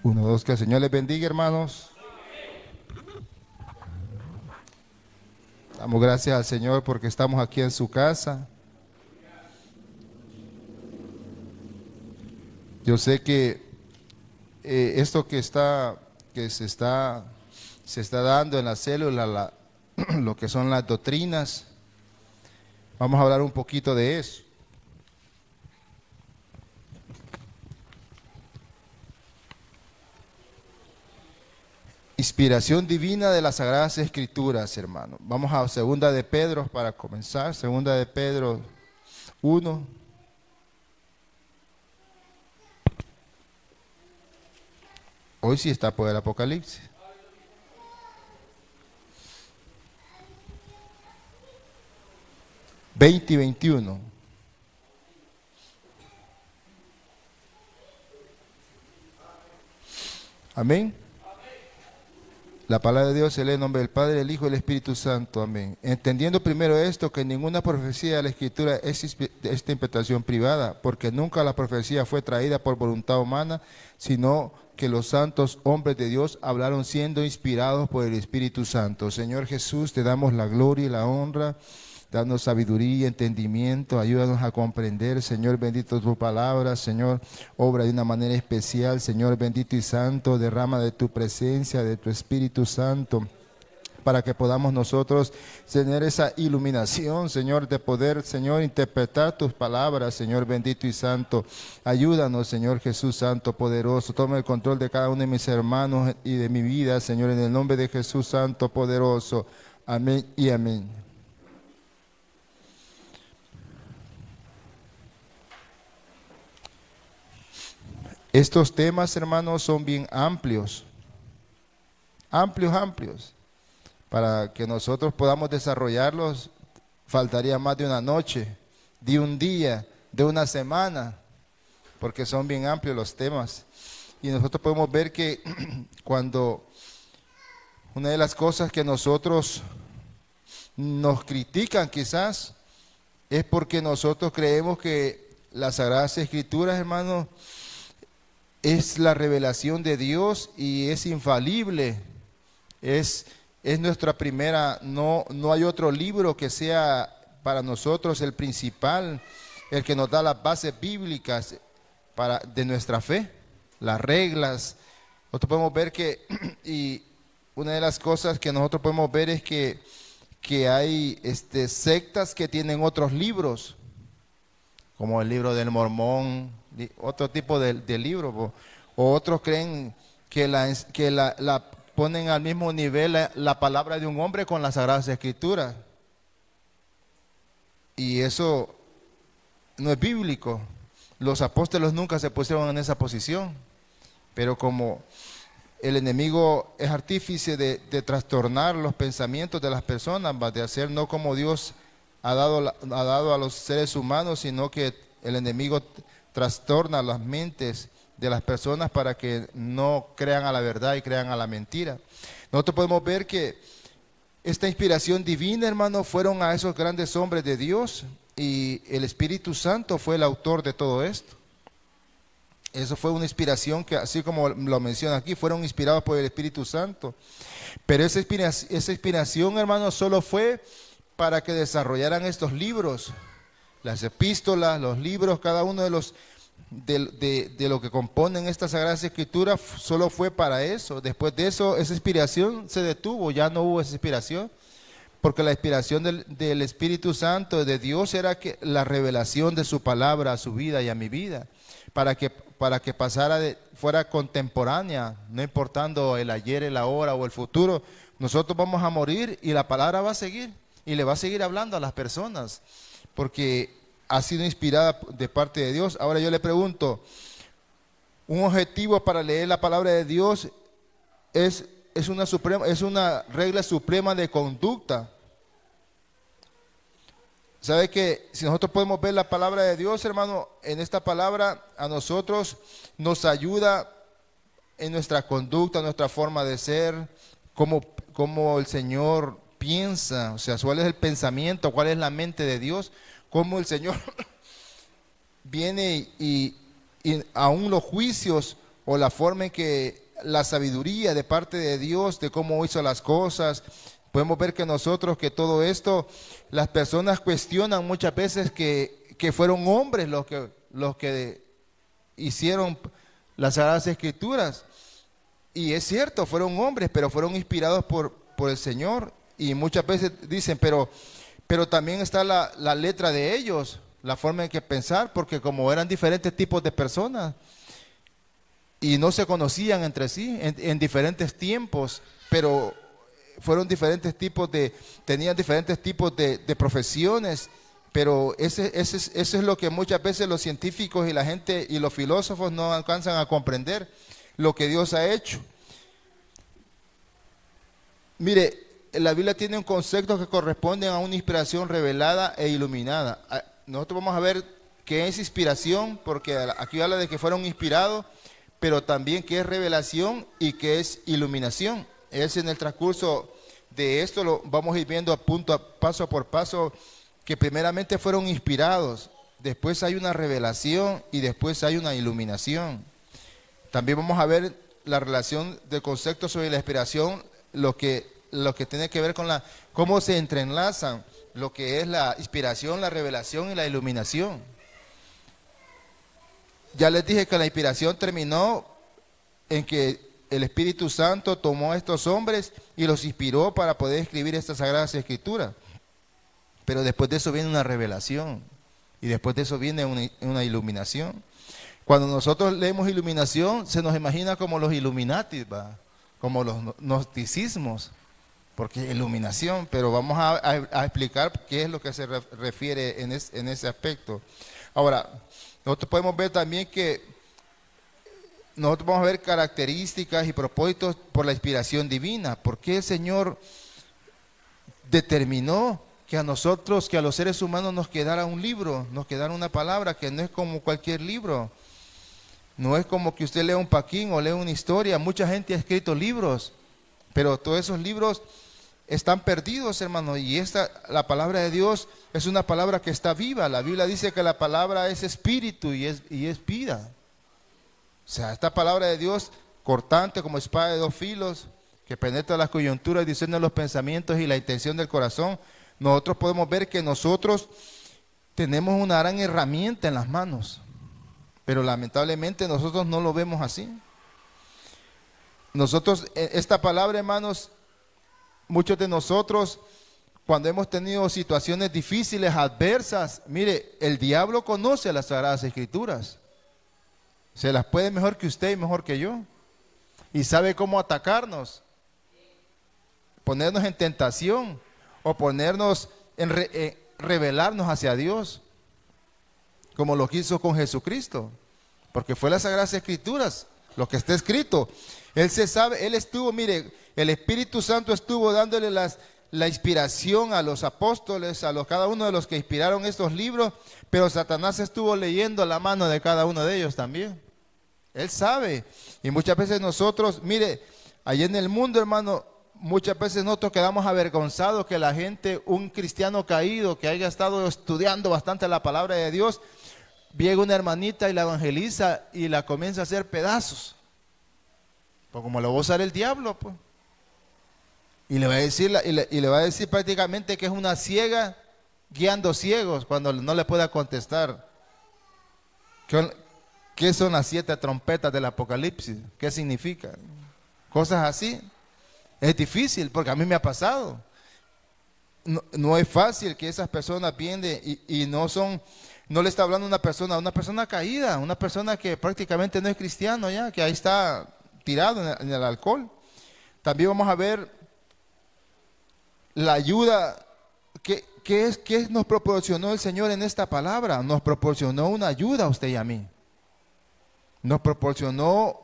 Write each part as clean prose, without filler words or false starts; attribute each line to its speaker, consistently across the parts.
Speaker 1: Uno, dos, que el Señor les bendiga, hermanos. Damos gracias al Señor porque estamos aquí en su casa. Yo sé que esto se está dando en la célula, lo que son las doctrinas, vamos a hablar un poquito de eso. Inspiración divina de las Sagradas Escrituras, hermano. Vamos a Segunda de Pedro para comenzar. Segunda de Pedro 1. Hoy sí está por el Apocalipsis. Y 21. Amén. La palabra de Dios se lee en nombre del Padre, del Hijo y del Espíritu Santo. Amén. Entendiendo primero esto, que ninguna profecía de la Escritura es esta interpretación privada, porque nunca la profecía fue traída por voluntad humana, sino que los santos hombres de Dios hablaron siendo inspirados por el Espíritu Santo. Señor Jesús, te damos la gloria y la honra. Danos sabiduría y entendimiento, ayúdanos a comprender, Señor bendito, tu palabra, Señor, obra de una manera especial, Señor bendito y santo, derrama de tu presencia, de tu Espíritu Santo, para que podamos nosotros tener esa iluminación, Señor, de poder, Señor, interpretar tus palabras, Señor bendito y santo. Ayúdanos, Señor Jesús Santo, poderoso, toma el control de cada uno de mis hermanos y de mi vida, Señor, en el nombre de Jesús Santo, poderoso. Amén y amén. Estos temas, hermanos, son bien amplios, amplios. Para que nosotros podamos desarrollarlos, faltaría más de una noche, de un día, de una semana, porque son bien amplios los temas. Y nosotros podemos ver que cuando una de las cosas que nosotros nos critican quizás, es porque nosotros creemos que las Sagradas Escrituras, hermanos, es la revelación de Dios y es infalible, es nuestra primera, no hay otro libro que sea para nosotros el principal, el que nos da las bases bíblicas de nuestra fe, las reglas. Nosotros podemos ver que, y una de las cosas que nosotros podemos ver es que hay sectas que tienen otros libros, como el libro del Mormón, otro tipo de libro, o otros creen que la ponen al mismo nivel la palabra de un hombre con las Sagradas Escrituras, y eso no es bíblico. Los apóstoles nunca se pusieron en esa posición, pero como el enemigo es artífice de trastornar los pensamientos de las personas, de hacer no como Dios ha dado a los seres humanos, sino que el enemigo trastorna las mentes de las personas para que no crean a la verdad y crean a la mentira. Nosotros podemos ver que esta inspiración divina, hermano, fueron a esos grandes hombres de Dios, y el Espíritu Santo fue el autor de todo esto. Eso fue una inspiración que, así como lo menciona aquí, fueron inspirados por el Espíritu Santo. Pero esa inspiración, hermano, solo fue para que desarrollaran estos libros, las epístolas, los libros, cada uno de lo que componen estas Sagradas Escrituras, solo fue para eso. Después de eso, esa inspiración se detuvo, ya no hubo esa inspiración, porque la inspiración del Espíritu Santo, de Dios, era que la revelación de su palabra a su vida y a mi vida, para que fuera contemporánea, no importando el ayer, el ahora o el futuro. Nosotros vamos a morir y la palabra va a seguir, y le va a seguir hablando a las personas, porque ha sido inspirada de parte de Dios. Ahora yo le pregunto, un objetivo para leer la palabra de Dios es una regla suprema de conducta. ¿Sabe que si nosotros podemos ver la palabra de Dios, hermano, en esta palabra a nosotros nos ayuda en nuestra conducta, nuestra forma de ser, cómo el Señor piensa, o sea, cuál es el pensamiento, cuál es la mente de Dios, cómo el Señor viene y aún los juicios o la forma en que la sabiduría de parte de Dios, de cómo hizo las cosas. Podemos ver que nosotros, que todo esto, las personas cuestionan muchas veces que fueron hombres los que hicieron las Sagradas Escrituras. Y es cierto, fueron hombres, pero fueron inspirados por el Señor. Y muchas veces dicen, pero también está la letra de ellos, la forma en que pensar, porque como eran diferentes tipos de personas y no se conocían entre sí en diferentes tiempos, pero fueron diferentes tipos tenían diferentes tipos de profesiones, pero eso es lo que muchas veces los científicos y la gente y los filósofos no alcanzan a comprender, lo que Dios ha hecho. Mire, la Biblia tiene un concepto que corresponde a una inspiración revelada e iluminada. Nosotros vamos a ver qué es inspiración, porque aquí habla de que fueron inspirados, pero también qué es revelación y qué es iluminación. Es en el transcurso de esto, lo vamos a ir viendo paso por paso, que primeramente fueron inspirados, después hay una revelación y después hay una iluminación. También vamos a ver la relación del concepto sobre la inspiración, lo que tiene que ver con cómo se entrelazan lo que es la inspiración, la revelación y la iluminación. Ya les dije que la inspiración terminó en que el Espíritu Santo tomó a estos hombres y los inspiró para poder escribir estas Sagradas Escrituras. Pero después de eso viene una revelación y después de eso viene una iluminación. Cuando nosotros leemos iluminación, se nos imagina como los Illuminati, ¿va? Como los gnosticismos, porque iluminación, pero vamos a explicar qué es lo que se refiere en ese aspecto. Ahora, nosotros podemos ver también que nosotros vamos a ver características y propósitos por la inspiración divina. ¿Por qué el Señor determinó que a nosotros, que a los seres humanos nos quedara un libro, nos quedara una palabra que no es como cualquier libro? No es como que usted lea un paquín o lea una historia. Mucha gente ha escrito libros, pero todos esos libros están perdidos, hermano. Y la palabra de Dios es una palabra que está viva. La Biblia dice que la palabra es espíritu y es vida. O sea, esta palabra de Dios, cortante como espada de dos filos, que penetra las coyunturas y discierne los pensamientos y la intención del corazón. Nosotros podemos ver que nosotros tenemos una gran herramienta en las manos, pero lamentablemente nosotros no lo vemos así. Nosotros, esta palabra, hermanos, muchos de nosotros, cuando hemos tenido situaciones difíciles, adversas, mire, el diablo conoce las Sagradas Escrituras. Se las puede mejor que usted y mejor que yo. Y sabe cómo atacarnos, ponernos en tentación o ponernos rebelarnos hacia Dios, como lo quiso con Jesucristo, porque fue las Sagradas Escrituras, lo que está escrito. Él se sabe, él estuvo, mire, el Espíritu Santo estuvo dándole la inspiración a los apóstoles, cada uno de los que inspiraron estos libros, pero Satanás estuvo leyendo la mano de cada uno de ellos también. Él sabe, y muchas veces nosotros, mire, allá en el mundo, hermano, muchas veces nosotros quedamos avergonzados que la gente, un cristiano caído que haya estado estudiando bastante la palabra de Dios, llega una hermanita y la evangeliza y la comienza a hacer pedazos. Pues como lo va a usar el diablo, pues. Y le va a decir prácticamente que es una ciega guiando ciegos cuando no le pueda contestar. ¿Qué son las 7 trompetas del Apocalipsis? ¿Qué significa? Cosas así. Es difícil porque a mí me ha pasado. No es fácil que esas personas vienen y no le está hablando a una persona caída, una persona que prácticamente no es cristiano ya, que ahí está tirado en el alcohol. También vamos a ver la ayuda que nos proporcionó el Señor en esta palabra. Nos proporcionó una ayuda a usted y a mí. Nos proporcionó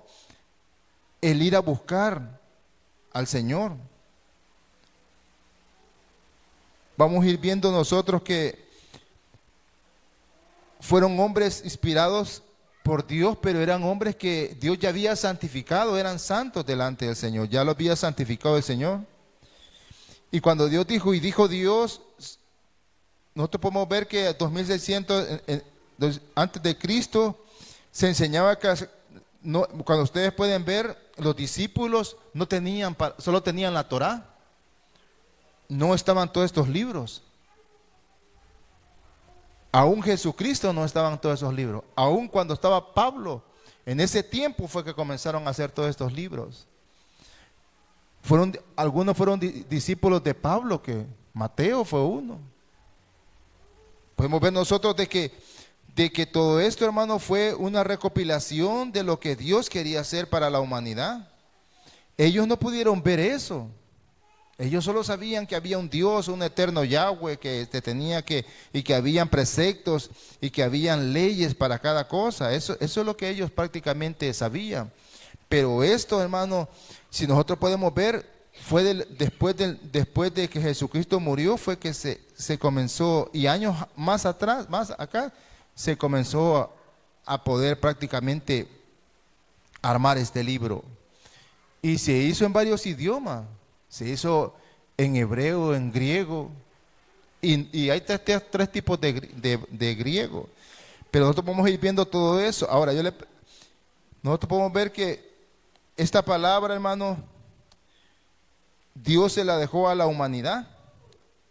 Speaker 1: el ir a buscar al Señor. Vamos a ir viendo nosotros que fueron hombres inspirados por Dios, pero eran hombres que Dios ya había santificado, eran santos delante del Señor, ya lo había santificado el Señor. Y cuando Dios dijo Dios, nosotros podemos ver que 2600 antes de Cristo se enseñaba no, cuando ustedes pueden ver, los discípulos no tenían, solo tenían la Torá. No estaban todos estos libros. Aún Jesucristo no estaban todos esos libros. Aún cuando estaba Pablo, en ese tiempo fue que comenzaron a hacer todos estos libros. Algunos fueron discípulos de Pablo, que Mateo fue uno. Podemos ver nosotros de que todo esto, hermano, fue una recopilación de lo que Dios quería hacer para la humanidad. Ellos no pudieron ver eso. Ellos solo sabían que había un Dios, un eterno Yahweh y que habían preceptos y que habían leyes para cada cosa. Eso es lo que ellos prácticamente sabían. Pero esto, hermano, si nosotros podemos ver, fue después de que Jesucristo murió, fue que se comenzó, y años más atrás, más acá, se comenzó a poder prácticamente armar este libro. Y se hizo en varios idiomas. Se hizo en hebreo, en griego, y hay tres tipos de griego. Pero nosotros podemos ir viendo todo eso. Ahora, nosotros podemos ver que esta palabra, hermano, Dios se la dejó a la humanidad,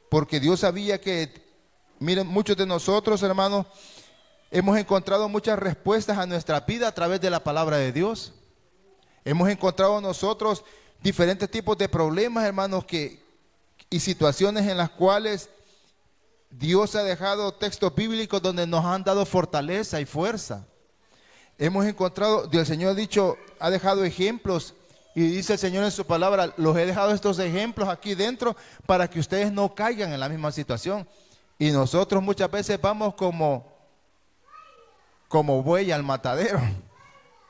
Speaker 1: porque Dios sabía que, miren, muchos de nosotros, hermanos, hemos encontrado muchas respuestas a nuestra vida a través de la palabra de Dios. Hemos encontrado nosotros diferentes tipos de problemas, hermanos, y situaciones en las cuales Dios ha dejado textos bíblicos donde nos han dado fortaleza y fuerza. Hemos encontrado, el Señor ha dejado ejemplos, y dice el Señor en su palabra, los he dejado estos ejemplos aquí dentro para que ustedes no caigan en la misma situación. Y nosotros muchas veces vamos como buey al matadero.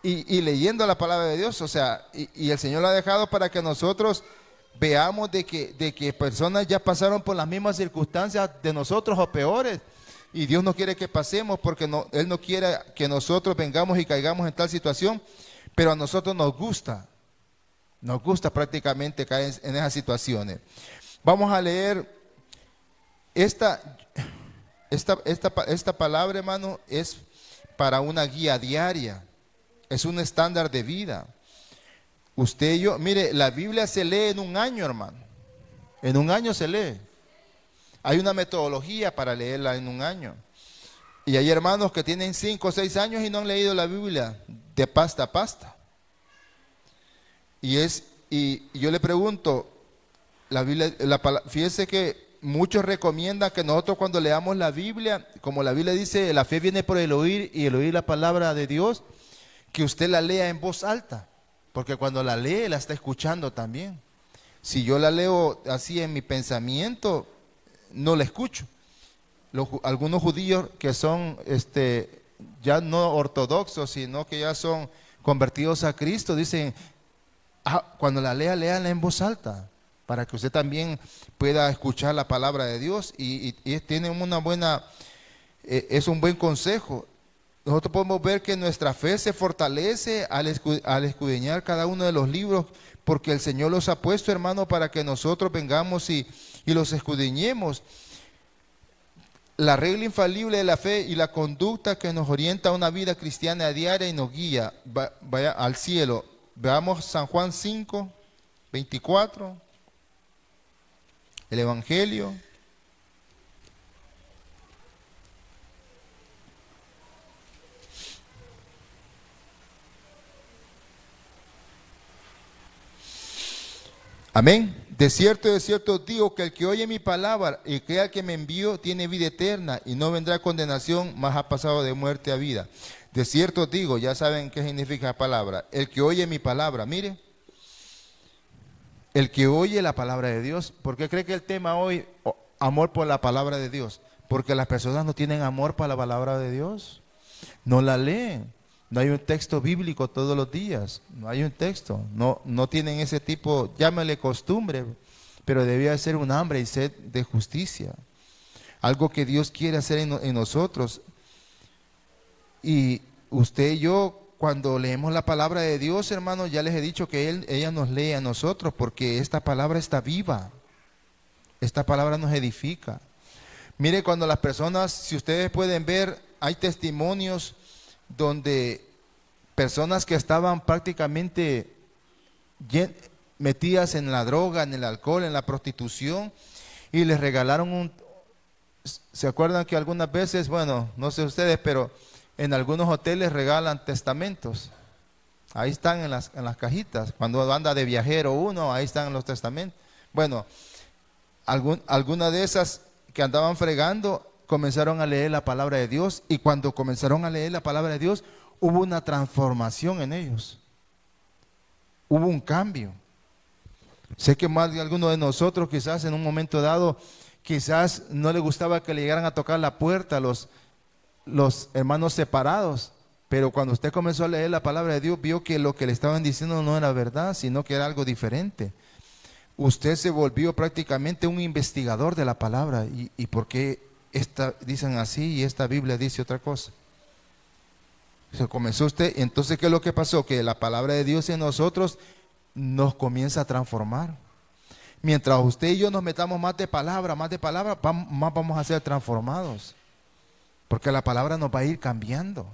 Speaker 1: Y leyendo la palabra de Dios, o sea, y el Señor lo ha dejado para que nosotros veamos de que personas ya pasaron por las mismas circunstancias de nosotros o peores, y Dios no quiere que pasemos, porque Él no quiere que nosotros vengamos y caigamos en tal situación, pero a nosotros nos gusta prácticamente caer en esas situaciones. Vamos a leer esta palabra, hermano, es para una guía diaria. Es un estándar de vida. Usted y yo, mire, la Biblia se lee en un año, hermano. En un año se lee. Hay una metodología para leerla en un año. Y hay hermanos que tienen 5 o 6 años y no han leído la Biblia de pasta a pasta. Y yo le pregunto, la Biblia, fíjese que muchos recomiendan que nosotros cuando leamos la Biblia, como la Biblia dice, la fe viene por el oír y el oír la palabra de Dios, que usted la lea en voz alta, porque cuando la lee, la está escuchando también. Si yo la leo así en mi pensamiento, no la escucho. Algunos judíos que son ya no ortodoxos, sino que ya son convertidos a Cristo, dicen, cuando la lea, léala en voz alta, para que usted también pueda escuchar la palabra de Dios, y tiene es un buen consejo. Nosotros podemos ver que nuestra fe se fortalece al escudriñar cada uno de los libros, porque el Señor los ha puesto, hermano, para que nosotros vengamos y los escudriñemos. La regla infalible de la fe y la conducta que nos orienta a una vida cristiana diaria y nos guía vaya al cielo. Veamos San Juan 5, 24, el Evangelio. Amén. De cierto digo que el que oye mi palabra y crea que me envió tiene vida eterna y no vendrá condenación, mas ha pasado de muerte a vida. De cierto digo, ya saben qué significa la palabra. El que oye mi palabra, mire, el que oye la palabra de Dios. ¿Por qué cree que el tema hoy, amor por la palabra de Dios? Porque las personas no tienen amor por la palabra de Dios, no la leen. No hay un texto bíblico todos los días, no hay un texto, no tienen ese tipo, llámale costumbre, pero debía ser un hambre y sed de justicia, algo que Dios quiere hacer en nosotros. Y usted y yo, cuando leemos la palabra de Dios, hermano, ya les he dicho que ella nos lee a nosotros, porque esta palabra está viva, esta palabra nos edifica. Mire, cuando las personas, si ustedes pueden ver, hay testimonios donde personas que estaban prácticamente metidas en la droga, en el alcohol, en la prostitución, y les regalaron ¿se acuerdan que algunas veces, bueno, no sé ustedes, pero en algunos hoteles regalan testamentos? Ahí están en las cajitas. Cuando anda de viajero uno, ahí están los testamentos. Bueno, alguna de esas que andaban fregando comenzaron a leer la palabra de Dios, y cuando comenzaron a leer la palabra de Dios, hubo una transformación en ellos. Hubo un cambio. Sé que más de alguno de nosotros quizás en un momento dado, quizás no le gustaba que le llegaran a tocar la puerta los hermanos separados, pero cuando usted comenzó a leer la palabra de Dios, vio que lo que le estaban diciendo no era verdad, sino que era algo diferente. Usted se volvió prácticamente un investigador de la palabra. ¿Y por qué dicen así y esta Biblia dice otra cosa? Se comenzó usted, entonces ¿qué es lo que pasó? Que la palabra de Dios en nosotros nos comienza a transformar. Mientras usted y yo nos metamos más de palabra, más vamos a ser transformados. Porque la palabra nos va a ir cambiando.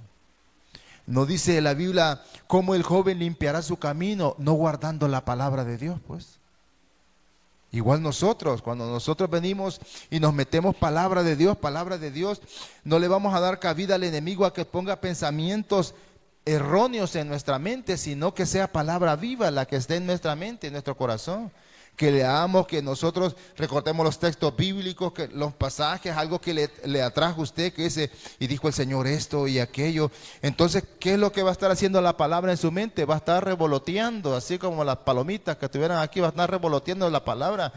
Speaker 1: No dice la Biblia cómo el joven limpiará su camino, no guardando la palabra de Dios, pues. Igual nosotros, cuando nosotros venimos y nos metemos palabra de Dios, no le vamos a dar cabida al enemigo a que ponga pensamientos erróneos en nuestra mente, sino que sea palabra viva la que esté en nuestra mente, en nuestro corazón. Que leamos, que nosotros recordemos los textos bíblicos, que los pasajes, algo que le atrajo a usted, que dice, y dijo el Señor esto y aquello. Entonces, ¿qué es lo que va a estar haciendo la palabra en su mente? Va a estar revoloteando, así como las palomitas que estuvieran aquí, va a estar revoloteando la palabra.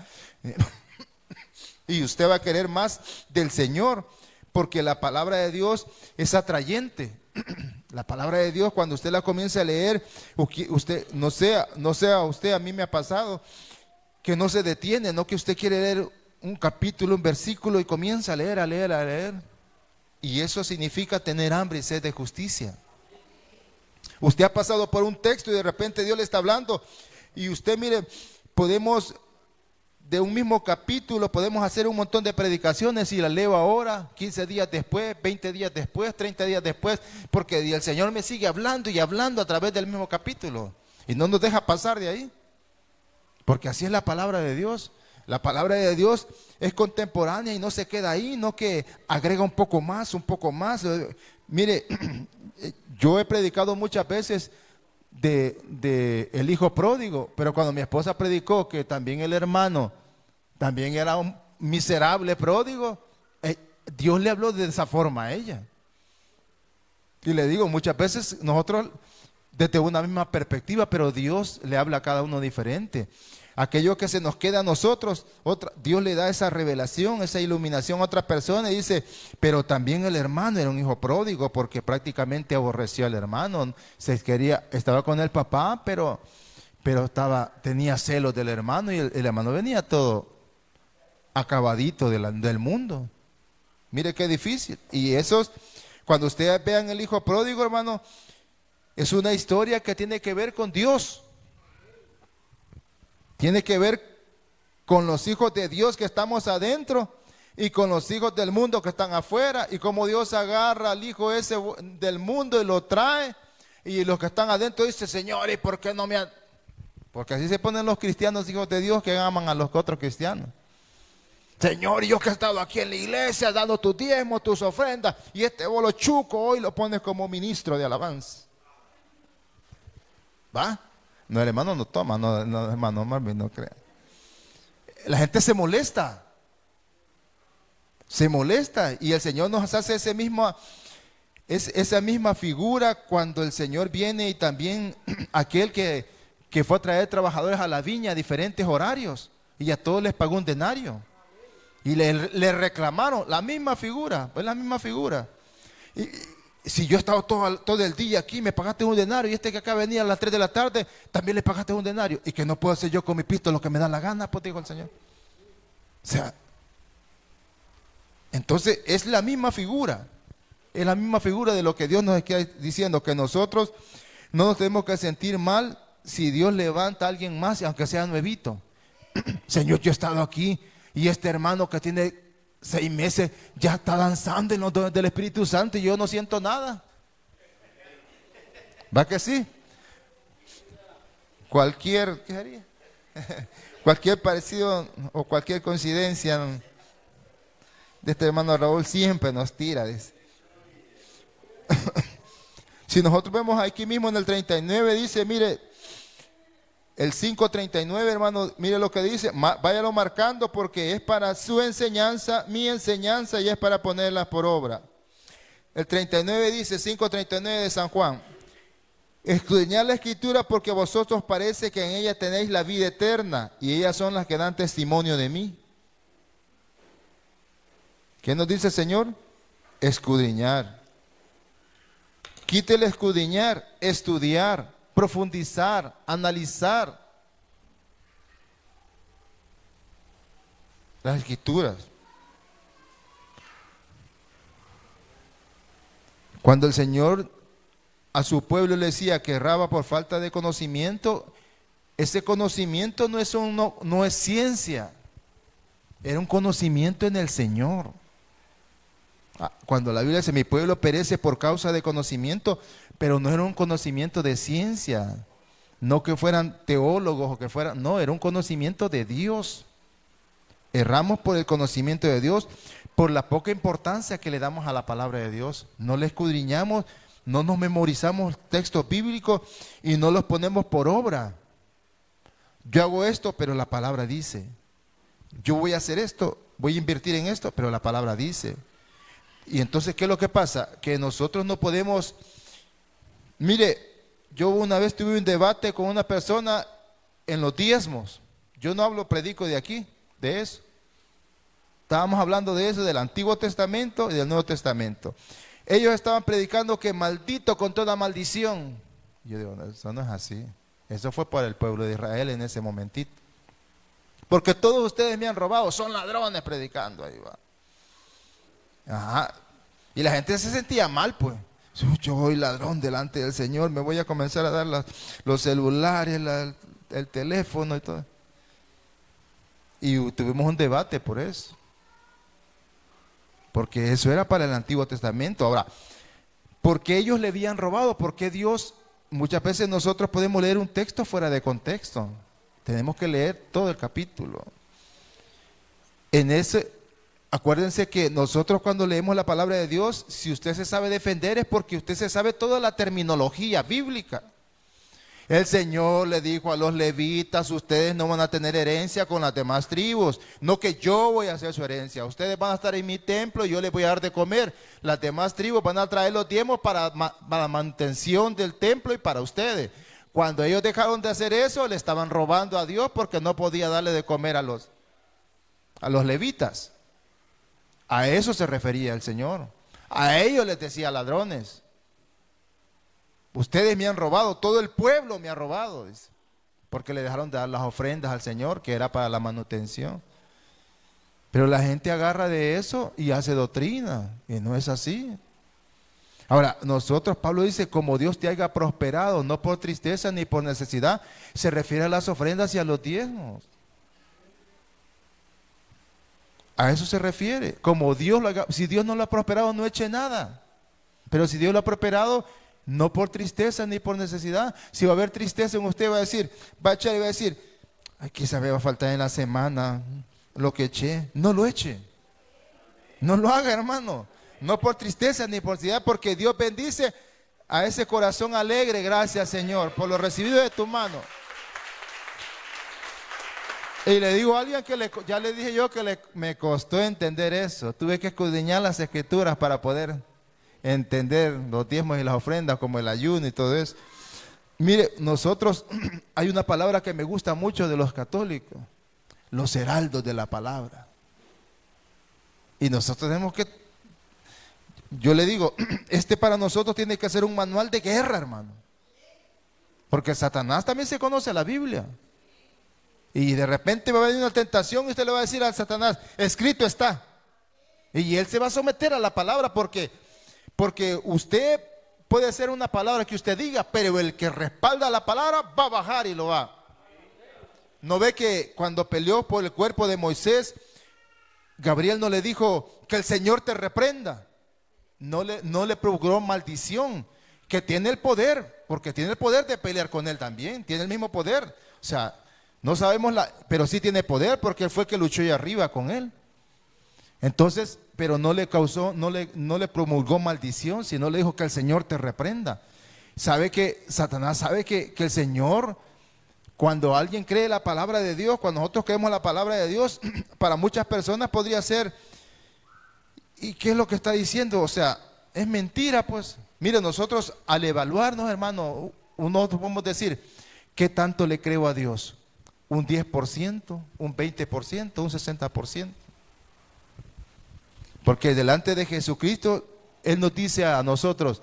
Speaker 1: Y usted va a querer más del Señor, porque la palabra de Dios es atrayente. La palabra de Dios, cuando usted la comienza a leer, usted, no sea usted, a mí me ha pasado, que no se detiene, no que usted quiere leer un capítulo, un versículo y comienza a leer. Y eso significa tener hambre y sed de justicia. Usted ha pasado por un texto y de repente Dios le está hablando y usted, mire, podemos, de un mismo capítulo, podemos hacer un montón de predicaciones y la leo ahora, 15 días después, 20 días después, 30 días después, porque el Señor me sigue hablando y hablando a través del mismo capítulo y no nos deja pasar de ahí. Porque así es la palabra de Dios. La palabra de Dios es contemporánea y no se queda ahí, no que agrega un poco más. Mire, yo he predicado muchas veces de el hijo pródigo, pero cuando mi esposa predicó que también el hermano también era un miserable pródigo, Dios le habló de esa forma a ella. Y le digo, muchas veces nosotros desde una misma perspectiva, pero Dios le habla a cada uno diferente. Aquello que se nos queda a nosotros, Dios le da esa revelación, esa iluminación a otra persona y dice, pero también el hermano era un hijo pródigo porque prácticamente aborreció al hermano, estaba con el papá, pero tenía celos del hermano y el hermano venía todo acabadito del mundo. Mire qué difícil. Y cuando ustedes vean el hijo pródigo, hermano, es una historia que tiene que ver con Dios. Tiene que ver con los hijos de Dios que estamos adentro y con los hijos del mundo que están afuera. Y cómo Dios agarra al hijo ese del mundo y lo trae. Y los que están adentro dicen, Señor, ¿y por qué no me han...? Porque así se ponen los cristianos, hijos de Dios, que aman a los otros cristianos. Señor, yo que he estado aquí en la iglesia dando tus diezmos, tus ofrendas, y este bolo chuco hoy lo pones como ministro de alabanza. ¿Va? No, el hermano no toma, no hermano Marvin, no crea. La gente se molesta y el Señor nos hace esa misma figura cuando el Señor viene y también aquel que fue a traer trabajadores a la viña a diferentes horarios y a todos les pagó un denario y le reclamaron la misma figura, pues la misma figura. Y si yo he estado todo el día aquí, me pagaste un denario, y este que acá venía a las 3 de la tarde, también le pagaste un denario, y que no puedo hacer yo con mi pisto lo que me da la gana, pues dijo el Señor. O sea, entonces es la misma figura de lo que Dios nos está diciendo, que nosotros no nos tenemos que sentir mal si Dios levanta a alguien más, aunque sea nuevito. Señor, yo he estado aquí, y este hermano que tiene 6 meses ya está danzando en los dones del Espíritu Santo y yo no siento nada. ¿Va que sí? Cualquier, ¿qué haría? Cualquier parecido o cualquier coincidencia de este hermano Raúl siempre nos tira, dice. Si nosotros vemos aquí mismo en el 39, dice, mire, el 5:39, hermano, mire lo que dice, váyalo marcando porque es para su enseñanza, mi enseñanza, y es para ponerlas por obra. El 39 dice, 5:39 de San Juan, escudriñad la escritura porque a vosotros parece que en ella tenéis la vida eterna, y ellas son las que dan testimonio de mí. ¿Qué nos dice el Señor? Escudriñar. Quítele escudriñar, estudiar, profundizar, analizar las escrituras. Cuando el Señor a su pueblo le decía que erraba por falta de conocimiento, ese conocimiento no es ciencia, era un conocimiento en el Señor. Cuando la Biblia dice, mi pueblo perece por causa de conocimiento, pero no era un conocimiento de ciencia, no que fueran teólogos o que fueran, no, era un conocimiento de Dios. Erramos por el conocimiento de Dios, por la poca importancia que le damos a la palabra de Dios. No le escudriñamos, no nos memorizamos textos bíblicos y no los ponemos por obra. Yo hago esto, pero la palabra dice. Yo voy a hacer esto, voy a invertir en esto, pero la palabra dice. Y entonces, ¿qué es lo que pasa? Que nosotros no podemos... Mire, yo una vez tuve un debate con una persona en los diezmos. Yo no predico de aquí, de eso. Estábamos hablando de eso, del Antiguo Testamento y del Nuevo Testamento. Ellos estaban predicando que maldito con toda maldición. Yo digo, no, eso no es así. Eso fue para el pueblo de Israel en ese momentito. Porque todos ustedes me han robado, son ladrones predicando, ahí va. Ajá. Y la gente se sentía mal, pues. Yo soy ladrón delante del Señor, me voy a comenzar a dar los celulares, el teléfono y todo. Y tuvimos un debate por eso. Porque eso era para el Antiguo Testamento. Ahora, ¿por qué ellos le habían robado? Porque Dios, muchas veces nosotros podemos leer un texto fuera de contexto. Tenemos que leer todo el capítulo. Acuérdense que nosotros cuando leemos la palabra de Dios, si usted se sabe defender es porque usted se sabe toda la terminología bíblica. El Señor le dijo a los levitas, ustedes no van a tener herencia con las demás tribus, no que yo voy a hacer su herencia. Ustedes van a estar en mi templo y yo les voy a dar de comer. Las demás tribus van a traer los diezmos para la manutención del templo y para ustedes. Cuando ellos dejaron de hacer eso, le estaban robando a Dios porque no podía darle de comer a los levitas. A eso se refería el Señor. A ellos les decía ladrones. Ustedes me han robado, todo el pueblo me ha robado, dice, porque le dejaron de dar las ofrendas al Señor, que era para la manutención. Pero la gente agarra de eso y hace doctrina, y no es así. Ahora, nosotros, Pablo dice, como Dios te haya prosperado, no por tristeza ni por necesidad, se refiere a las ofrendas y a los diezmos. A eso se refiere. Como Dios lo haga, si Dios no lo ha prosperado, no eche nada. Pero si Dios lo ha prosperado, no por tristeza ni por necesidad. Si va a haber tristeza en usted, va a echar y va a decir, ay, quizá me va a faltar en la semana lo que eché. No lo eche. No lo haga, hermano. No por tristeza ni por necesidad, porque Dios bendice a ese corazón alegre. Gracias, Señor, por lo recibido de tu mano. Y le digo a alguien que ya le dije yo que me costó entender eso. Tuve que escudriñar las escrituras para poder entender los diezmos y las ofrendas, como el ayuno y todo eso. Mire, nosotros, hay una palabra que me gusta mucho de los católicos, los heraldos de la palabra. Y nosotros tenemos que, yo le digo, para nosotros tiene que ser un manual de guerra, hermano. Porque Satanás también se conoce la Biblia. Y de repente va a venir una tentación y usted le va a decir al Satanás, escrito está. Y él se va a someter a la palabra porque usted puede hacer una palabra que usted diga, pero el que respalda la palabra va a bajar y lo va. ¿No ve que cuando peleó por el cuerpo de Moisés, Gabriel no le dijo que el Señor te reprenda? No le procuró maldición. que tiene el poder, porque tiene el poder de pelear con él también, tiene el mismo poder. O sea, no sabemos pero sí tiene poder porque él fue el que luchó ahí arriba con él. Entonces, pero no le causó, no le promulgó maldición, sino le dijo que el Señor te reprenda. Sabe que Satanás sabe que el Señor, cuando alguien cree la palabra de Dios, cuando nosotros creemos la palabra de Dios, para muchas personas podría ser, ¿y qué es lo que está diciendo? O sea, es mentira, pues. Mire, nosotros al evaluarnos, hermano, nosotros podemos decir, ¿qué tanto le creo a Dios? ¿Un 10%? ¿Un 20%? ¿Un 60%? Porque delante de Jesucristo, Él nos dice a nosotros,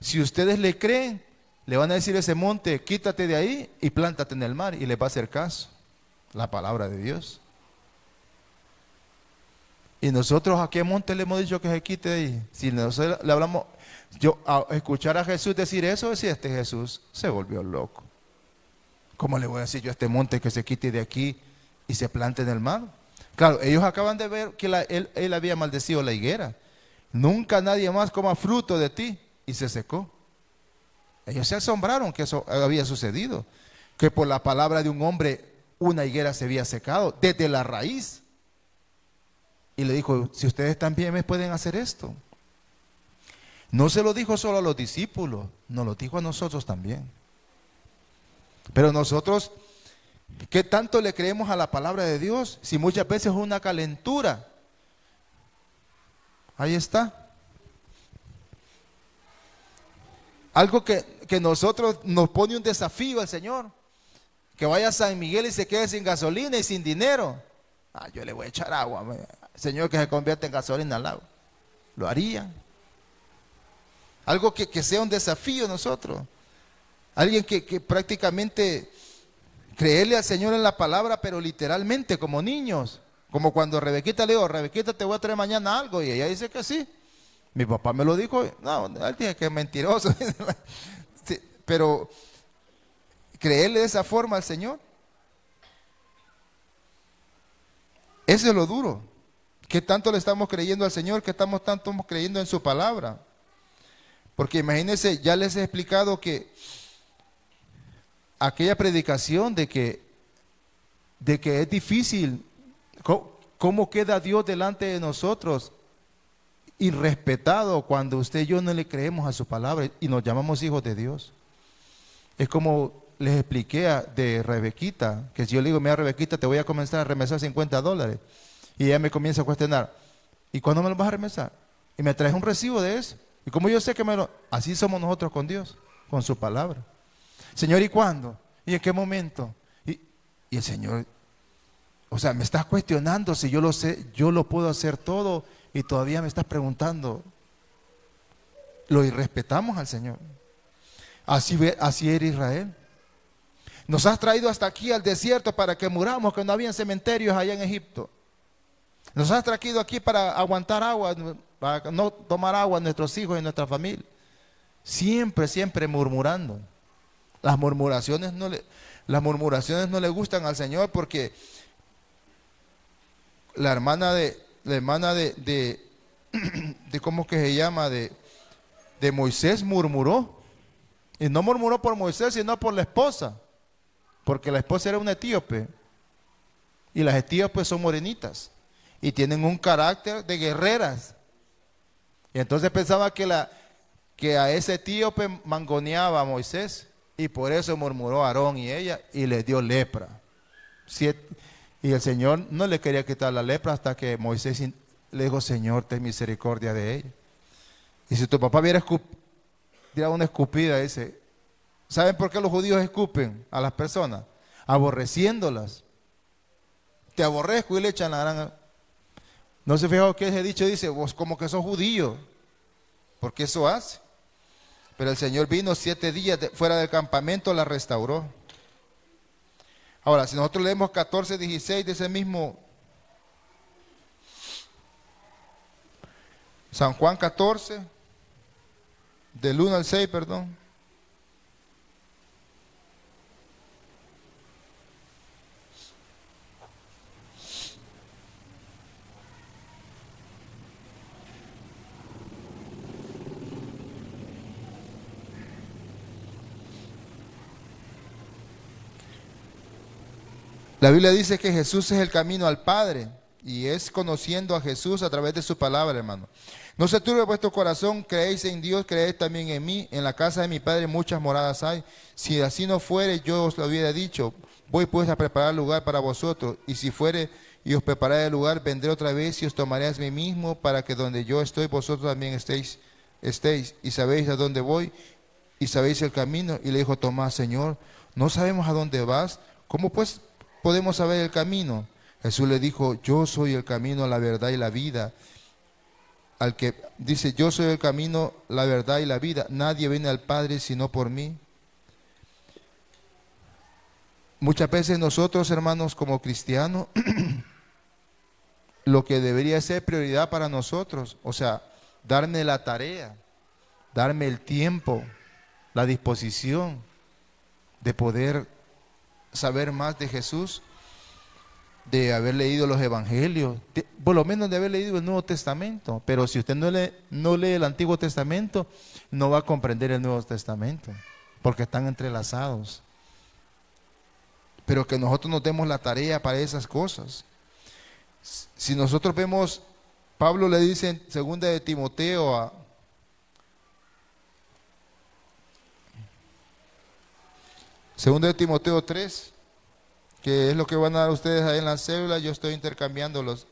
Speaker 1: si ustedes le creen, le van a decir a ese monte, quítate de ahí y plántate en el mar, y les va a hacer caso. La palabra de Dios. Y nosotros a qué monte le hemos dicho que se quite de ahí. Si nosotros le hablamos, yo a escuchar a Jesús decir eso, decía, este Jesús se volvió loco. ¿Cómo le voy a decir yo a este monte que se quite de aquí y se plante en el mar? Claro, ellos acaban de ver que él había maldecido la higuera. Nunca nadie más coma fruto de ti. Y se secó. Ellos se asombraron que eso había sucedido. Que por la palabra de un hombre una higuera se había secado desde la raíz. Y le dijo, si ustedes también me pueden hacer esto. No se lo dijo solo a los discípulos, nos lo dijo a nosotros también. Pero nosotros, ¿qué tanto le creemos a la palabra de Dios? Si muchas veces es una calentura. Ahí está. Algo que nosotros nos pone un desafío al Señor. Que vaya a San Miguel y se quede sin gasolina y sin dinero. Yo le voy a echar agua. Señor, que se convierta en gasolina al agua. Lo haría. Algo que sea un desafío a nosotros. Alguien que prácticamente creerle al Señor en la palabra, pero literalmente como niños. Como cuando Rebequita le dijo, Rebequita, te voy a traer mañana algo. Y ella dice que sí. Mi papá me lo dijo. No, él dije que es mentiroso. Sí, pero creerle de esa forma al Señor. Eso es lo duro. ¿Qué tanto le estamos creyendo al Señor? ¿Qué tanto estamos creyendo en su palabra? Porque imagínense, ya les he explicado que aquella predicación de que es difícil, ¿cómo queda Dios delante de nosotros? Irrespetado cuando usted y yo no le creemos a su palabra y nos llamamos hijos de Dios. Es como les expliqué de Rebequita, que si yo le digo, mira Rebequita, te voy a comenzar a remesar $50. Y ella me comienza a cuestionar, ¿y cuándo me lo vas a remesar? Y me traes un recibo de eso. Y como yo sé que así somos nosotros con Dios, con su palabra. Señor, ¿y cuándo? ¿Y en qué momento? Y el Señor, o sea, me estás cuestionando si yo lo sé, yo lo puedo hacer todo y todavía me estás preguntando. Lo irrespetamos al Señor. Así era Israel. Nos has traído hasta aquí al desierto para que muramos, que no habían cementerios allá en Egipto. Nos has traído aquí para aguantar agua, para no tomar agua a nuestros hijos y nuestra familia. Siempre murmurando. Las murmuraciones no le gustan al Señor porque la hermana de ¿cómo que se llama? De Moisés murmuró. Y no murmuró por Moisés, sino por la esposa. Porque la esposa era una etíope. Y las etíopes son morenitas. Y tienen un carácter de guerreras. Y entonces pensaba que a ese etíope mangoneaba a Moisés. Y por eso murmuró Aarón y ella y le dio lepra. Y el Señor no le quería quitar la lepra hasta que Moisés le dijo, Señor, ten misericordia de ella. Y si tu papá diera una escupida, dice, ¿saben por qué los judíos escupen a las personas? Aborreciéndolas. Te aborrezco y le echan la gran... No se fijó que ese dicho dice, vos como que sos judío, porque eso hace. Pero el Señor vino 7 días fuera del campamento, la restauró. Ahora, si nosotros leemos 14:16 de ese mismo San Juan 14, del 1 al 6, perdón. La Biblia dice que Jesús es el camino al Padre y es conociendo a Jesús a través de su palabra, hermano. No se turbe vuestro corazón, creéis en Dios, creéis también en mí. En la casa de mi Padre muchas moradas hay. Si así no fuere, yo os lo hubiera dicho. Voy pues a preparar lugar para vosotros. Y si fuere y os prepararé el lugar, vendré otra vez y os tomaré a mí mismo, para que donde yo estoy, vosotros también estéis. Y sabéis a dónde voy y sabéis el camino. Y le dijo Tomás: Señor, no sabemos a dónde vas. ¿Cómo pues podemos saber el camino? Jesús le dijo: yo soy el camino, la verdad y la vida. Al que dice: yo soy el camino, la verdad y la vida, nadie viene al Padre sino por mí. Muchas veces nosotros, hermanos, como cristianos, lo que debería ser prioridad para nosotros, o sea, darme la tarea, darme el tiempo, la disposición de poder saber más de Jesús, de haber leído los evangelios, por lo menos de haber leído el Nuevo Testamento. Pero si usted no lee el Antiguo Testamento, no va a comprender el Nuevo Testamento, porque están entrelazados. Pero que nosotros nos demos la tarea para esas cosas. Si nosotros vemos, Pablo le dice en 2 de Timoteo Segunda de Timoteo 3, que es lo que van a dar ustedes ahí en la célula, yo estoy intercambiándolos.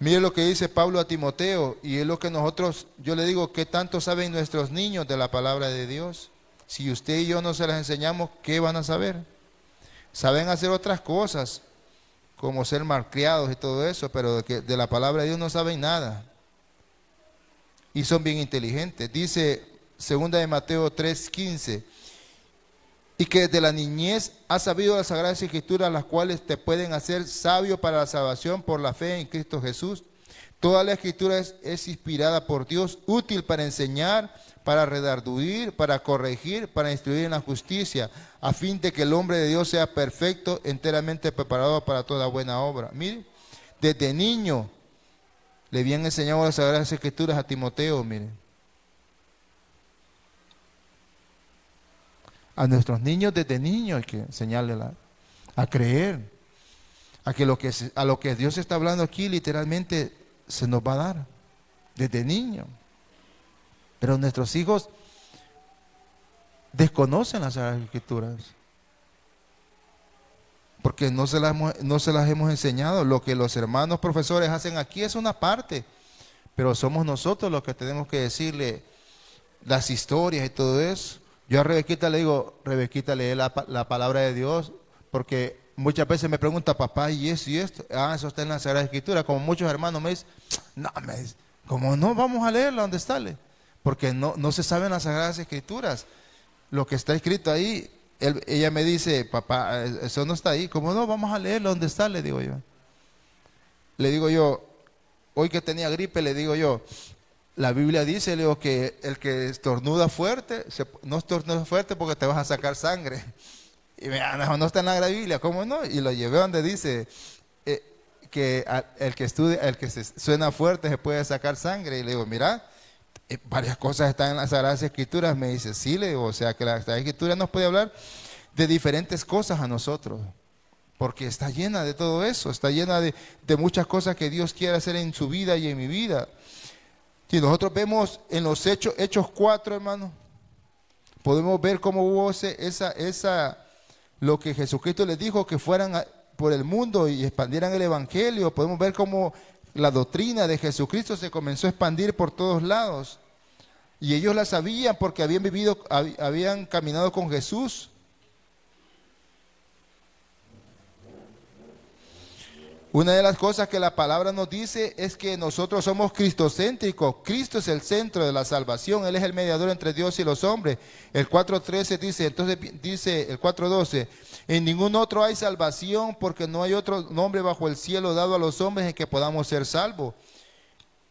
Speaker 1: Mire lo que dice Pablo a Timoteo, y es lo que nosotros, yo le digo: ¿qué tanto saben nuestros niños de la palabra de Dios? Si usted y yo no se las enseñamos, ¿qué van a saber? Saben hacer otras cosas, como ser malcriados y todo eso, pero de la palabra de Dios no saben nada. Y son bien inteligentes. Dice 2 de Mateo 3:15, y que desde la niñez has sabido las sagradas escrituras, las cuales te pueden hacer sabio para la salvación por la fe en Cristo Jesús. Toda la escritura es inspirada por Dios, útil para enseñar, para redarguir, para corregir, para instruir en la justicia, a fin de que el hombre de Dios sea perfecto, enteramente preparado para toda buena obra. Mire, desde niño le habían enseñado las sagradas escrituras a Timoteo, mire. A nuestros niños desde niños hay que enseñarles a creer, a lo que Dios está hablando aquí literalmente se nos va a dar desde niño. Pero nuestros hijos desconocen las Sagradas Escrituras porque no se las hemos enseñado. Lo que los hermanos profesores hacen aquí es una parte, pero somos nosotros los que tenemos que decirle las historias y todo eso. Yo a Rebequita le digo: Rebequita, lee la palabra de Dios, porque muchas veces me pregunta: papá, ¿y eso y esto? Eso está en la Sagrada Escritura. Como muchos hermanos me dicen: no, ¿cómo no vamos a leerla? ¿Dónde está? Porque no se saben las Sagradas Escrituras. Lo que está escrito ahí, ella me dice: papá, eso no está ahí. ¿Cómo no? Vamos a leerlo. ¿Dónde está? Le digo yo. Le digo yo, hoy que tenía gripe, le digo yo: la Biblia dice, le digo, que el que estornuda fuerte, no estornuda fuerte porque te vas a sacar sangre. Y me dijo: no está en la Biblia. ¿Cómo no? Y lo llevé donde dice que el que suena fuerte se puede sacar sangre. Y le digo: mira, varias cosas están en las Sagradas Escrituras. Me dice: sí, le digo, o sea que la Sagrada Escritura nos puede hablar de diferentes cosas a nosotros, porque está llena de todo eso, está llena de muchas cosas que Dios quiere hacer en su vida y en mi vida. Si nosotros vemos en los Hechos 4, hermano, podemos ver cómo hubo lo que Jesucristo les dijo, que fueran por el mundo y expandieran el evangelio. Podemos ver cómo la doctrina de Jesucristo se comenzó a expandir por todos lados. Y ellos la sabían porque habían caminado con Jesús. Una de las cosas que la palabra nos dice es que nosotros somos cristocéntricos. Cristo es el centro de la salvación. Él es el mediador entre Dios y los hombres. El 4.13 dice, entonces dice el 4.12, en ningún otro hay salvación, porque no hay otro nombre bajo el cielo dado a los hombres en que podamos ser salvos.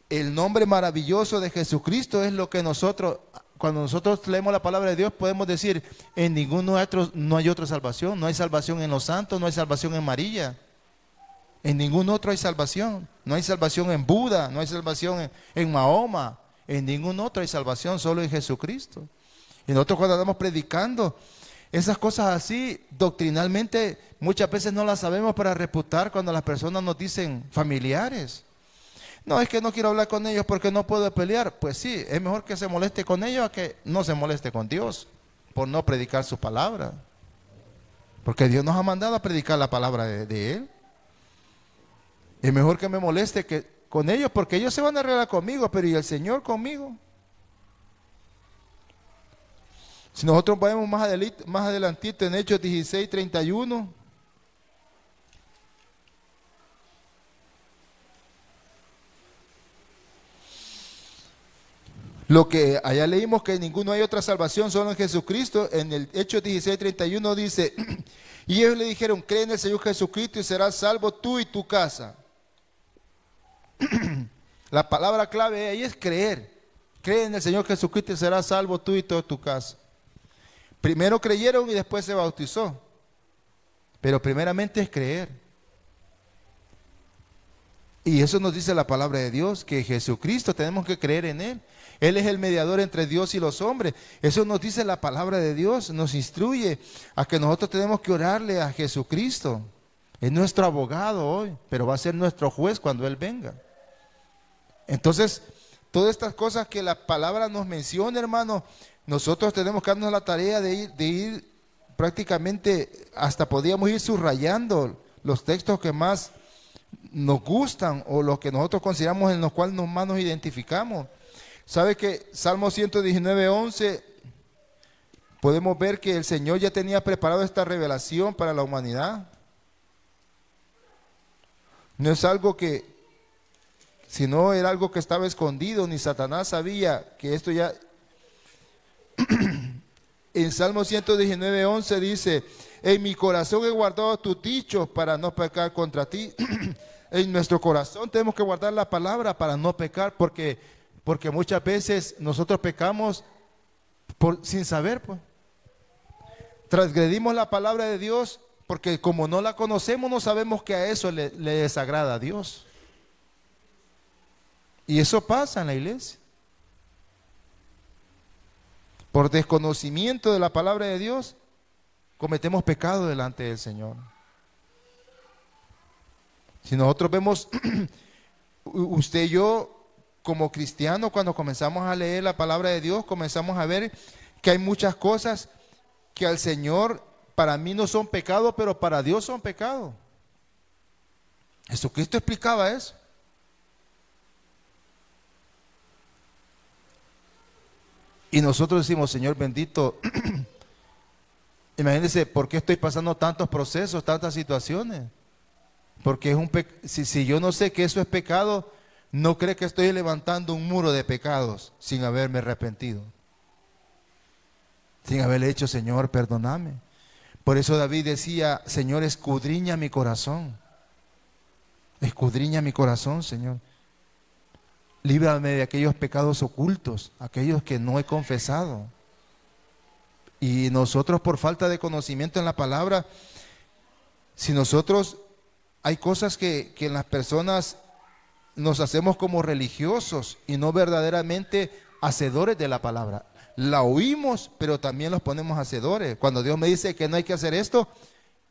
Speaker 1: El nombre maravilloso de Jesucristo es lo que cuando nosotros leemos la palabra de Dios, podemos decir: en ninguno otro no hay otra salvación. No hay salvación en los santos, no hay salvación en María. En ningún otro hay salvación. No hay salvación en Buda, no hay salvación en Mahoma. En ningún otro hay salvación, solo en Jesucristo. Y nosotros cuando andamos predicando, Esas cosas así, doctrinalmente, muchas veces no las sabemos para reputar cuando las personas nos dicen familiares. No, es que no quiero hablar con ellos porque no puedo pelear. Pues sí, es mejor que se moleste con ellos a que no se moleste con Dios por no predicar su palabra. Porque Dios nos ha mandado a predicar la palabra de Él. Es mejor que me moleste con ellos porque ellos se van a arreglar conmigo, pero ¿y el Señor conmigo? Si nosotros vamos más adelantito en Hechos 16:31, lo que allá leímos que ninguno hay otra salvación solo en Jesucristo. En el Hechos 16:31 dice, y ellos le dijeron, cree en el Señor Jesucristo y serás salvo tú y tu casa. La palabra clave ahí es creer. Cree en el Señor Jesucristo y serás salvo tú y toda tu casa. Primero creyeron y después se bautizó. Pero primeramente es creer. Y eso nos dice la palabra de Dios, que Jesucristo tenemos que creer en Él. Él es el mediador entre Dios y los hombres. Eso nos dice la palabra de Dios, nos instruye a que nosotros tenemos que orarle a Jesucristo. Es nuestro abogado hoy, pero va a ser nuestro juez cuando Él venga. Entonces, todas estas cosas que la palabra nos menciona, hermano, nosotros tenemos que darnos la tarea de ir prácticamente, hasta podríamos ir subrayando los textos que más nos gustan o los que nosotros consideramos en los cuales más nos identificamos. ¿Sabe que Salmo 119:11 podemos ver que el Señor ya tenía preparado esta revelación para la humanidad? No es algo que, sino era algo que estaba escondido, ni Satanás sabía que esto ya... En Salmo 119:11 dice, en mi corazón he guardado tus dichos para no pecar contra ti. En nuestro corazón tenemos que guardar la palabra para no pecar, porque muchas veces nosotros pecamos sin saber, pues. Transgredimos la palabra de Dios porque como no la conocemos, no sabemos que a eso le desagrada a Dios. Y eso pasa en la iglesia. Por desconocimiento de la palabra de Dios, cometemos pecado delante del Señor. Si nosotros vemos, usted y yo, como cristianos, cuando comenzamos a leer la palabra de Dios, comenzamos a ver que hay muchas cosas que al Señor, para mí no son pecado, pero para Dios son pecado. Jesucristo explicaba eso. Y nosotros decimos, Señor bendito, imagínense, ¿por qué estoy pasando tantos procesos, tantas situaciones? Porque si yo no sé que eso es pecado, no cree que estoy levantando un muro de pecados sin haberme arrepentido. Sin haberle dicho, Señor, perdóname. Por eso David decía, Señor, escudriña mi corazón. Escudriña mi corazón, Señor. Líbrame de aquellos pecados ocultos, aquellos que no he confesado. Y nosotros, por falta de conocimiento en la palabra, si nosotros, hay cosas que en las personas nos hacemos como religiosos y no verdaderamente hacedores de la palabra. La oímos, pero también los ponemos hacedores. Cuando Dios me dice que no hay que hacer esto,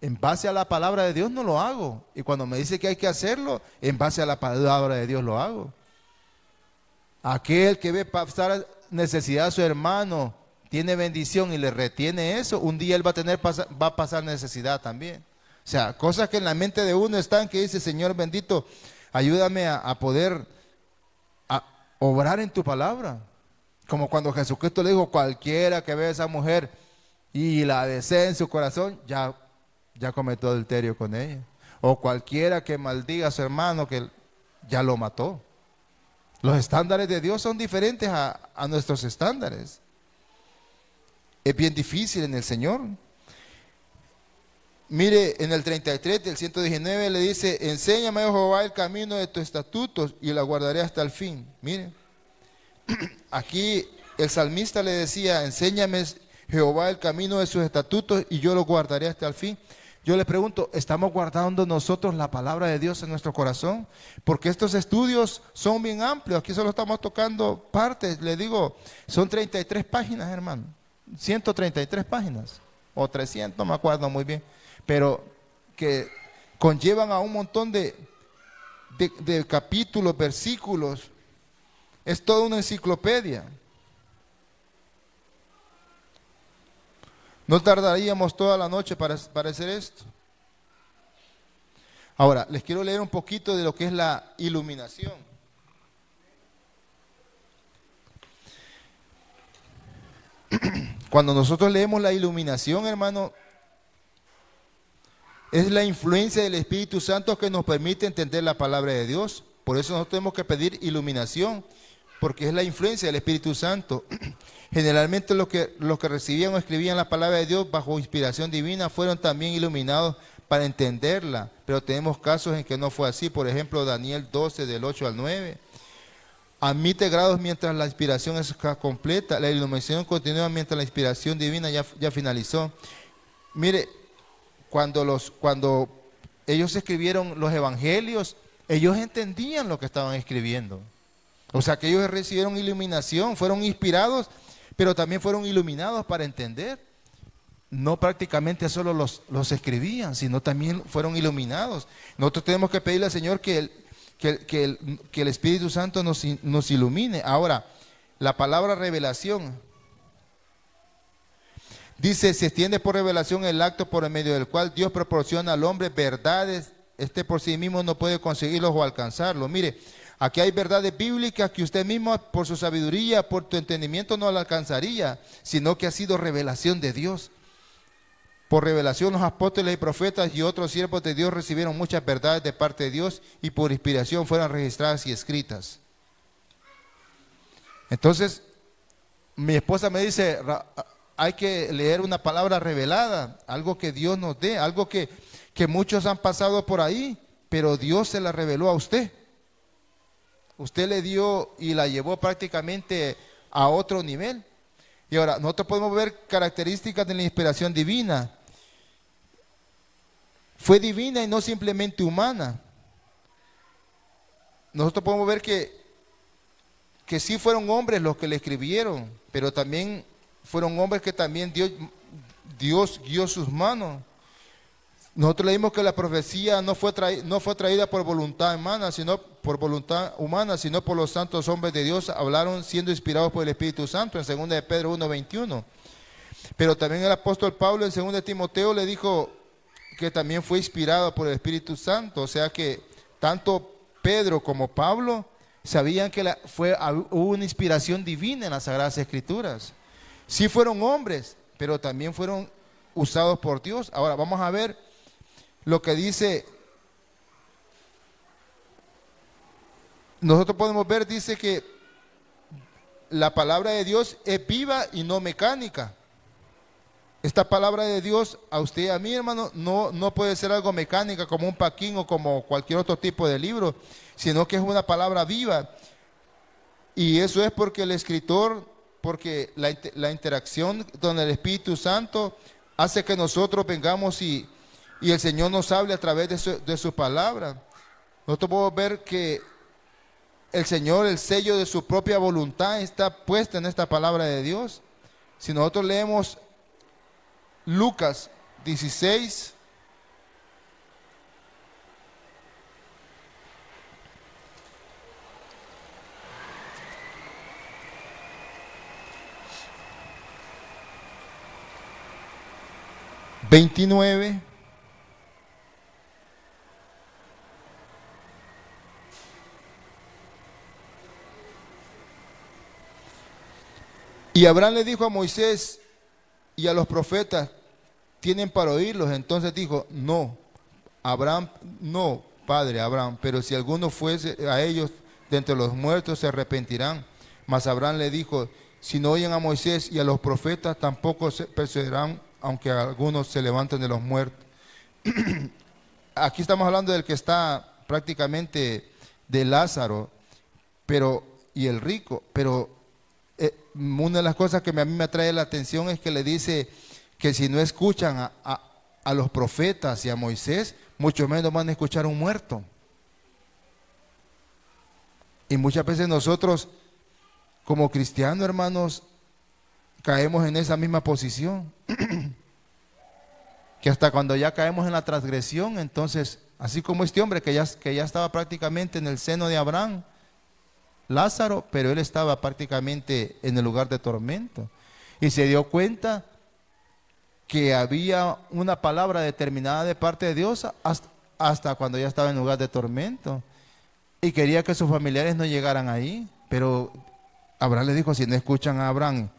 Speaker 1: en base a la palabra de Dios no lo hago. Y cuando me dice que hay que hacerlo, en base a la palabra de Dios lo hago. Aquel que ve pasar necesidad a su hermano, tiene bendición y le retiene eso, un día él va a pasar necesidad también. O sea, cosas que en la mente de uno están, que dice, Señor bendito, ayúdame a poder obrar en tu palabra. Como cuando Jesucristo le dijo, cualquiera que vea a esa mujer y la desee en su corazón, ya cometió adulterio con ella. O cualquiera que maldiga a su hermano, que ya lo mató. Los estándares de Dios son diferentes a nuestros estándares. Es bien difícil en el Señor. Mire, en el 33 del 119 le dice, enséñame, oh Jehová, el camino de tus estatutos y la guardaré hasta el fin. Mire, aquí el salmista le decía, enséñame, Jehová, el camino de sus estatutos y yo lo guardaré hasta el fin. Yo le pregunto, ¿estamos guardando nosotros la palabra de Dios en nuestro corazón? Porque estos estudios son bien amplios. Aquí solo estamos tocando partes. Le digo, son 33 páginas, hermano. 133 páginas. o 300, no me acuerdo muy bien, pero que conllevan a un montón de capítulos, versículos. Es toda una enciclopedia. No tardaríamos toda la noche para hacer esto. Ahora, les quiero leer un poquito de lo que es la iluminación. Cuando nosotros leemos la iluminación, hermano, es la influencia del Espíritu Santo que nos permite entender la palabra de Dios. Por eso nosotros tenemos que pedir iluminación, porque es la influencia del Espíritu Santo. Generalmente los que recibían o escribían la palabra de Dios bajo inspiración divina fueron también iluminados para entenderla, pero tenemos casos en que no fue así. Por ejemplo, Daniel 12, del 8 al 9. Admite grados mientras la inspiración es completa. La iluminación continúa mientras la inspiración divina ya finalizó. Mire, cuando ellos escribieron los evangelios, ellos entendían lo que estaban escribiendo. O sea que ellos recibieron iluminación, fueron inspirados, pero también fueron iluminados para entender. No prácticamente solo los escribían, sino también fueron iluminados. Nosotros tenemos que pedirle al Señor que el Espíritu Santo nos ilumine. Ahora, la palabra revelación dice: se extiende por revelación el acto por el medio del cual Dios proporciona al hombre verdades. Este por sí mismo no puede conseguirlos o alcanzarlos. Mire, aquí hay verdades bíblicas que usted mismo por su sabiduría, por tu entendimiento no la alcanzaría, sino que ha sido revelación de Dios. Por revelación los apóstoles y profetas y otros siervos de Dios recibieron muchas verdades de parte de Dios y por inspiración fueron registradas y escritas. Entonces, mi esposa me dice: hay que leer una palabra revelada, algo que Dios nos dé, algo que muchos han pasado por ahí, pero Dios se la reveló a usted. Usted le dio y la llevó prácticamente a otro nivel. Y ahora, nosotros podemos ver características de la inspiración divina. Fue divina y no simplemente humana. Nosotros podemos ver que sí fueron hombres los que le escribieron, pero también fueron hombres que también Dios guió sus manos. Nosotros leímos que la profecía no fue traída por voluntad humana, sino por los santos hombres de Dios. Hablaron siendo inspirados por el Espíritu Santo, en 2 de Pedro 1:21. Pero también el apóstol Pablo en 2 de Timoteo le dijo que también fue inspirado por el Espíritu Santo. O sea que tanto Pedro como Pablo sabían que hubo una inspiración divina en las Sagradas Escrituras. Sí fueron hombres, pero también fueron usados por Dios. Ahora vamos a ver lo que dice. Nosotros podemos ver, dice que la palabra de Dios es viva y no mecánica. Esta palabra de Dios a usted y a mí, hermano, no puede ser algo mecánica como un paquín o como cualquier otro tipo de libro, sino que es una palabra viva. Y eso es porque el escritor, porque la interacción con el Espíritu Santo hace que nosotros vengamos y el Señor nos hable a través de su palabra. Nosotros podemos ver que el Señor, el sello de su propia voluntad está puesto en esta palabra de Dios. Si nosotros leemos Lucas 16, ...29... Y Abraham le dijo a Moisés y a los profetas: tienen para oírlos. Entonces dijo: no, Abraham, no, padre Abraham, pero si alguno fuese a ellos de entre los muertos, se arrepentirán. Mas Abraham le dijo: si no oyen a Moisés y a los profetas, tampoco se perseverarán, aunque algunos se levanten de los muertos. Aquí estamos hablando del que está prácticamente de Lázaro, y el rico, pero una de las cosas que a mí me atrae la atención es que le dice que si no escuchan a los profetas y a Moisés, mucho menos van a escuchar a un muerto. Y muchas veces nosotros, como cristianos, hermanos, caemos en esa misma posición. que hasta cuando ya caemos en la transgresión, entonces, así como este hombre que ya estaba prácticamente en el seno de Abraham, Lázaro, pero él estaba prácticamente en el lugar de tormento. Y se dio cuenta que había una palabra determinada de parte de Dios hasta cuando ya estaba en lugar de tormento. Y quería que sus familiares no llegaran ahí. Pero Abraham le dijo, si no escuchan a Abraham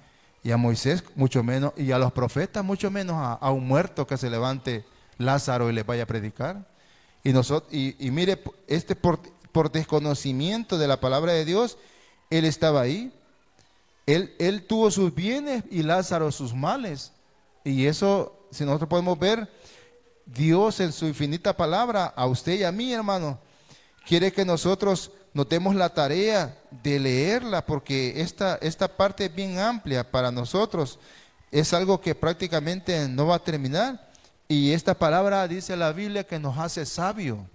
Speaker 1: y a Moisés, mucho menos, y a los profetas, mucho menos a un muerto que se levante Lázaro y les vaya a predicar. Y mire, por desconocimiento de la palabra de Dios, él estaba ahí. Él tuvo sus bienes y Lázaro sus males. Y eso, si nosotros podemos ver, Dios en su infinita palabra, a usted y a mí, hermano, quiere que nosotros nos demos la tarea de leerla, porque esta parte es bien amplia para nosotros. Es algo que prácticamente no va a terminar. Y esta palabra, dice la Biblia, que nos hace sabio.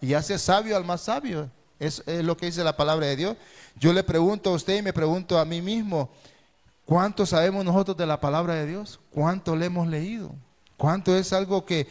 Speaker 1: Y hace sabio al más sabio. Es lo que dice la palabra de Dios. Yo le pregunto a usted y me pregunto a mí mismo, ¿cuánto sabemos nosotros de la palabra de Dios? ¿Cuánto le hemos leído? ¿Cuánto es algo que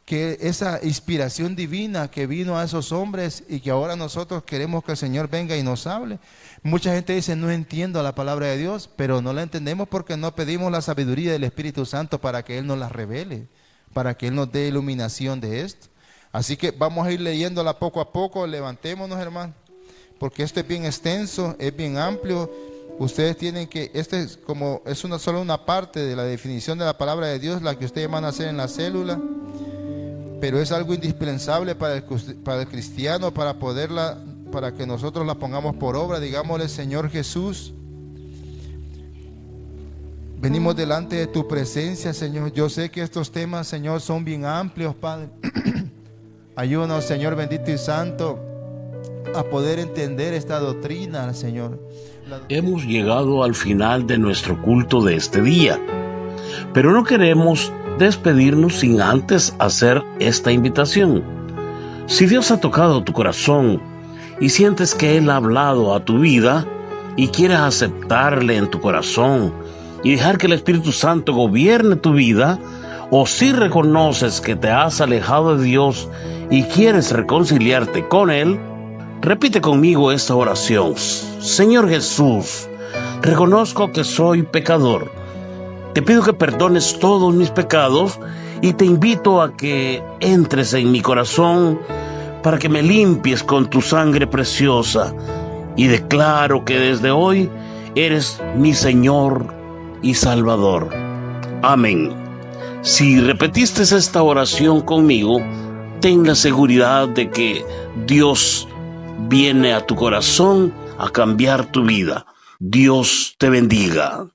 Speaker 1: esa inspiración divina que vino a esos hombres y que ahora nosotros queremos que el Señor venga y nos hable? Mucha gente dice, no entiendo la palabra de Dios, pero no la entendemos porque no pedimos la sabiduría del Espíritu Santo para que Él nos la revele, para que Él nos dé iluminación de esto. Así que vamos a ir leyéndola poco a poco. Levantémonos, hermano, porque esto es bien extenso, es bien amplio. Ustedes tienen que, solo una parte de la definición de la palabra de Dios, la que ustedes van a hacer en la célula, pero es algo indispensable para el cristiano, para que nosotros la pongamos por obra. Digámosle, Señor Jesús, venimos delante de tu presencia, Señor. Yo sé que estos temas, Señor, son bien amplios, Padre. Ayúdanos, Señor bendito y santo, a poder entender esta doctrina, Señor.
Speaker 2: Hemos llegado al final de nuestro culto de este día, pero no queremos despedirnos sin antes hacer esta invitación. Si Dios ha tocado tu corazón y sientes que Él ha hablado a tu vida y quieres aceptarle en tu corazón y dejar que el Espíritu Santo gobierne tu vida, o si reconoces que te has alejado de Dios y quieres reconciliarte con Él, repite conmigo esta oración. Señor Jesús, reconozco que soy pecador. Te pido que perdones todos mis pecados y te invito a que entres en mi corazón para que me limpies con tu sangre preciosa. Y declaro que desde hoy eres mi Señor y Salvador. Amén. Si repetiste esta oración conmigo, ten la seguridad de que Dios viene a tu corazón a cambiar tu vida. Dios te bendiga.